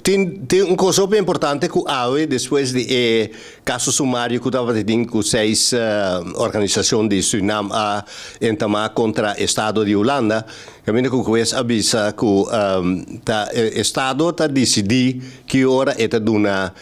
Tem uma coisa super importante que hoje, depois de caso sumário que estava tendo com 6 organizações de Suriname a entamar contra o Estado de Holanda, caminho que o juiz avisa que o Estado está decidindo que hora é uma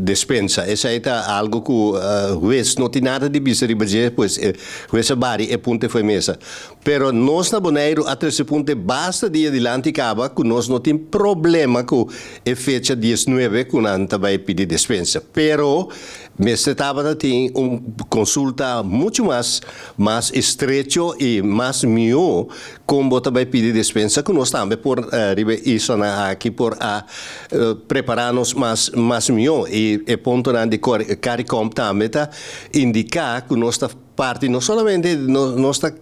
dispensa. Isso é algo que o juiz não tem nada de bisa de fazer, pois o juiz bari é ponto foi mesa. Pero nós na Bonaire, até esse ponto, basta de adiante acaba que nós não tem problema com a fecha 19 que nós vai pedir dispensa. Pero Meste estava tem consulta muito mais estreito e mais melhor como vai pedir dispensa que nós também por isso aqui por preparar-nos mais melhor e ponto de CARICOM também está indicar que nós está parte não somente nossa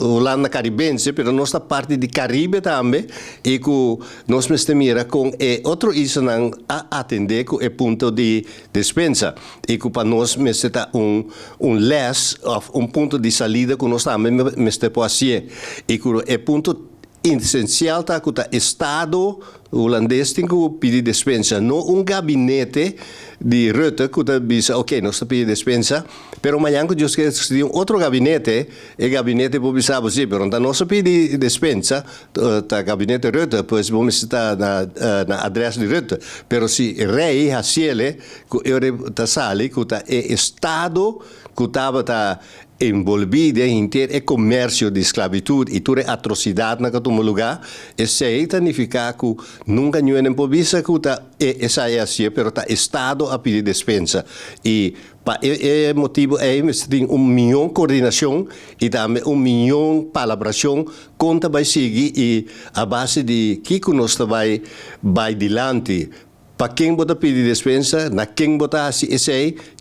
Holanda caribense, mas nossa parte de Caribe também e que nós mira com outro isso a atender com o ponto de dispensa e que para nós está less ponto de saída que nós também pode fazer e que é ponto essencial está que o Estado holandês tem que pedir dispensa, não gabinete de Rutte que diz, ok, nós pedimos dispensa, pero amanhã que Deus quer outro gabinete, o gabinete pode dizer, sim, pero não nós pedimos dispensa, o gabinete Rutte, pois vamos estar na adressa de Rutte, pero se rei a ciele, que eu sali, que o Estado que estava envolvido em ter comércio de esclavitud e toda atrocidade naquele lugar, isso aí significa que nunca ninguém pode dizer que essa é assim, mas o Estado a pedir dispensa. E o motivo é que tem milhão de coordenação e também milhão de palabração contra vai seguir e a base de que nós vai adiante. Para quem bota pedir dispensa, na quem bota assim,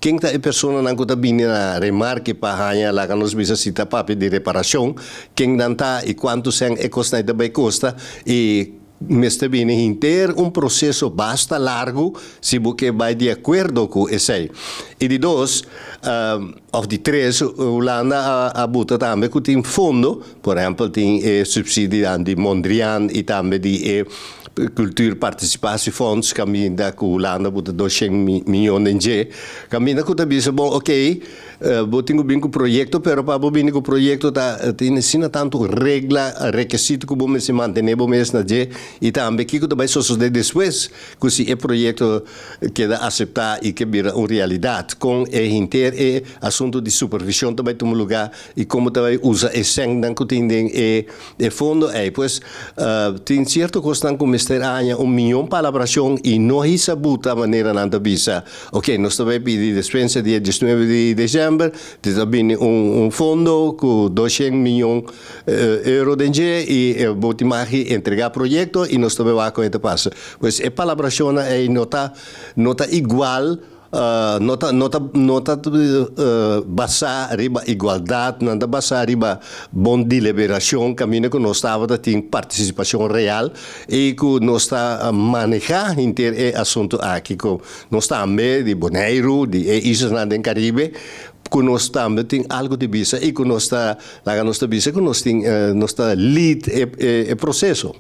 quem tá a pessoa não bota bem na remarque para ganhar lá que nós necessita para pedir reparação, quem não tá e quanto sem é custa e também custa e mas bem ter processo basta largo se você vai de acordo com isso. E de dois, ou de três, Holanda a bota também que tem fundo, por exemplo, tem subsídio de Mondrian e também de cultura participatie fonds caminda que Holanda bota 200 milhões de caminda que também bom ok botinho bem com o projeto pero para bem com o projeto tem ensina tanto regla requisito que bom se manter bom mês na je e também que também só sucede depois que se o projeto queda aceitar e que vira uma realidade com inter assunto de supervisão também toma lugar e como também usa esse que tem fundo pois tem certo costan como há 1 milhão de palabração e não é sabuta a maneira de visa. Ok, nós também pedimos dispensa dia 19 de dezembro, também fundo com 200 milhões de euros e vou entregar o projeto e nós também vamos com esse passo. Pois a palabração nota igual nota basar riba igualdade, nada basar riba bom deliberação, caminho que nós estava tem participação real e que nós está manejar inter assunto aqui que nós também de Bonaire, de Islas do Caribe que nós também tem algo de visa e que nós está lá nós está visa que nós tem nós está lead processo.